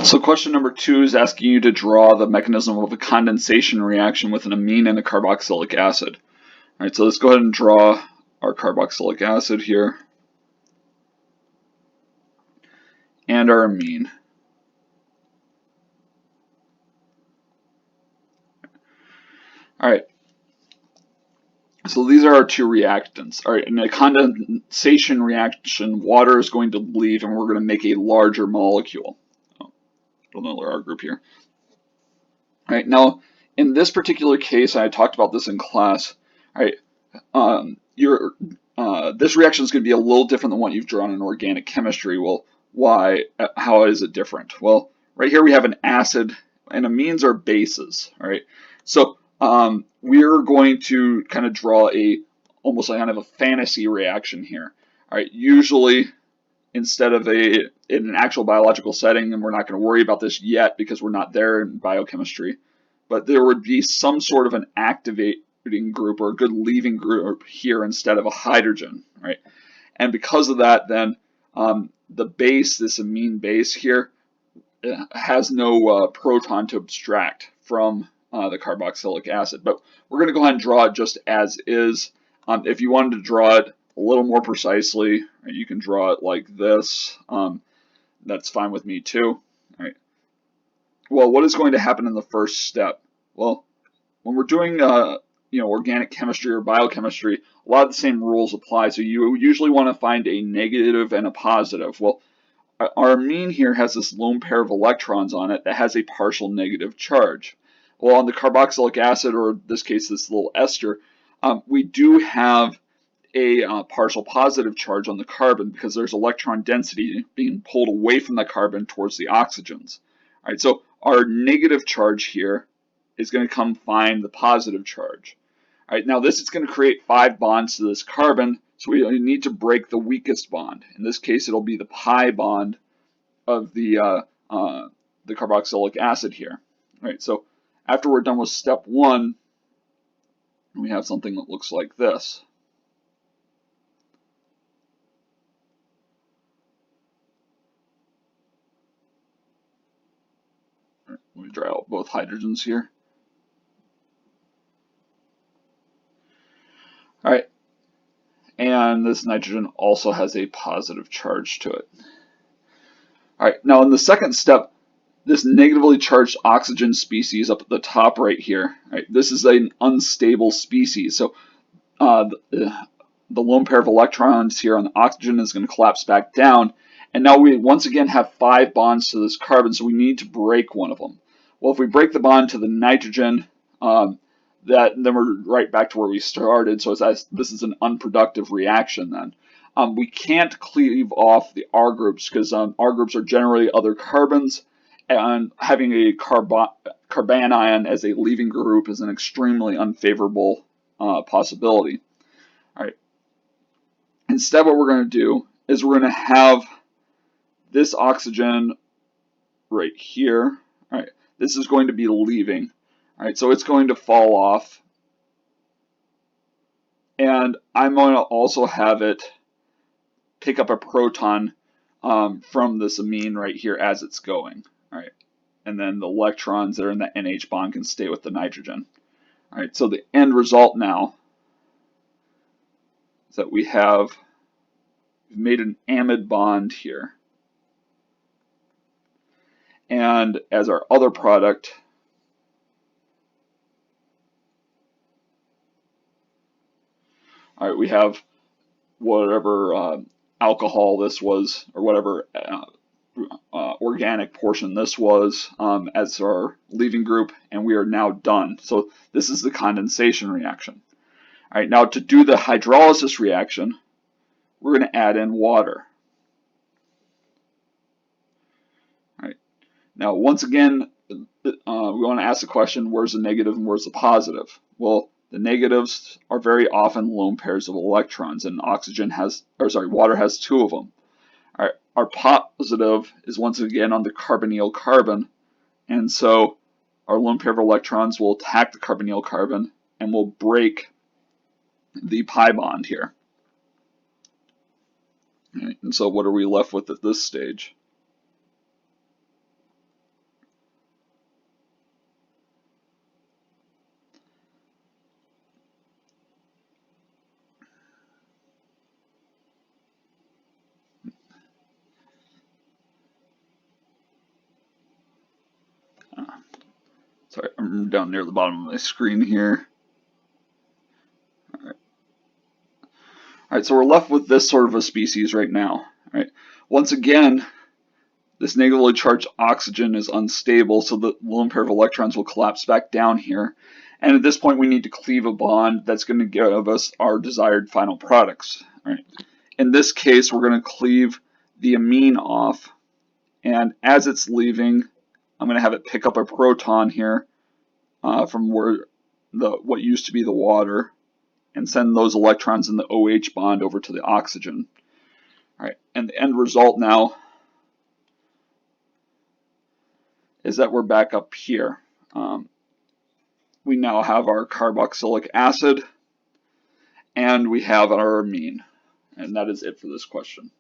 So question number 2 is asking you to draw the mechanism of a condensation reaction with an amine and a carboxylic acid. All right, so let's go ahead and draw our carboxylic acid here and our amine. All right, so these are our two reactants. All right, in a condensation reaction, water is going to leave and we're going to make a larger molecule. Another R group here. All right, now in this particular case, I talked about this in class. All right, this reaction is going to be a little different than what you've drawn in organic chemistry. Well, why? How is it different? Well, right here we have an acid, and amines are bases. All right, so we're going to kind of draw almost like kind of a fantasy reaction here. All right, usually instead of in an actual biological setting, and we're not going to worry about this yet because we're not there in biochemistry, but there would be some sort of an activating group or a good leaving group here instead of a hydrogen, right? And because of that, then the base, this amine base here, has no proton to abstract from the carboxylic acid. But we're going to go ahead and draw it just as is. If you wanted to draw it a little more precisely, you can draw it like this. That's fine with me too. All right. Well, what is going to happen in the first step? Well, when we're doing organic chemistry or biochemistry, a lot of the same rules apply. So you usually want to find a negative and a positive. Well, our amine here has this lone pair of electrons on it that has a partial negative charge. Well, on the carboxylic acid, or in this case, this little ester, we do have a partial positive charge on the carbon because there's electron density being pulled away from the carbon towards the oxygens. All right, so our negative charge here is going to come find the positive charge. All right, now this is going to create 5 bonds to this carbon, so we need to break the weakest bond. In this case, it'll be the pi bond of the carboxylic acid here. All right, so after we're done with step 1, we have something that looks like this. All right, let me dry out both hydrogens here. All right, and this nitrogen also has a positive charge to it. All right, now in the second step, this negatively charged oxygen species up at the top right here, right, this is an unstable species. So the lone pair of electrons here on the oxygen is going to collapse back down. And now we once again have 5 bonds to this carbon, so we need to break one of them. Well, if we break the bond to the nitrogen, then we're right back to where we started. So this is an unproductive reaction then. We can't cleave off the R groups because R groups are generally other carbons, and having a carbanion as a leaving group is an extremely unfavorable possibility. All right. Instead, what we're going to do is we're going to have this oxygen right here. All right. This is going to be leaving. All right, so it's going to fall off. And I'm going to also have it pick up a proton from this amine right here as it's going. All right. And then the electrons that are in the NH bond can stay with the nitrogen. All right, so the end result now is that we've made an amide bond here. And as our other product, all right, we have whatever alcohol this was, or whatever organic portion this was as our leaving group, and we are now done. So this is the condensation reaction. All right, now to do the hydrolysis reaction, we're going to add in water. All right, now once again, we want to ask the question, where's the negative and where's the positive? Well, the negatives are very often lone pairs of electrons, and water has 2 of them. All right, our positive is once again on the carbonyl carbon, and so our lone pair of electrons will attack the carbonyl carbon and will break the pi bond here. All right, and so what are we left with at this stage? Sorry, I'm down near the bottom of my screen here. All right, so we're left with this sort of a species right now. All right. Once again, this negatively charged oxygen is unstable, so the lone pair of electrons will collapse back down here. And at this point, we need to cleave a bond that's going to give us our desired final products. All right. In this case, we're going to cleave the amine off, and as it's leaving, I'm going to have it pick up a proton here from where what used to be the water, and send those electrons in the OH bond over to the oxygen. All right, and the end result now is that we're back up here. We now have our carboxylic acid, and we have our amine. And that is it for this question.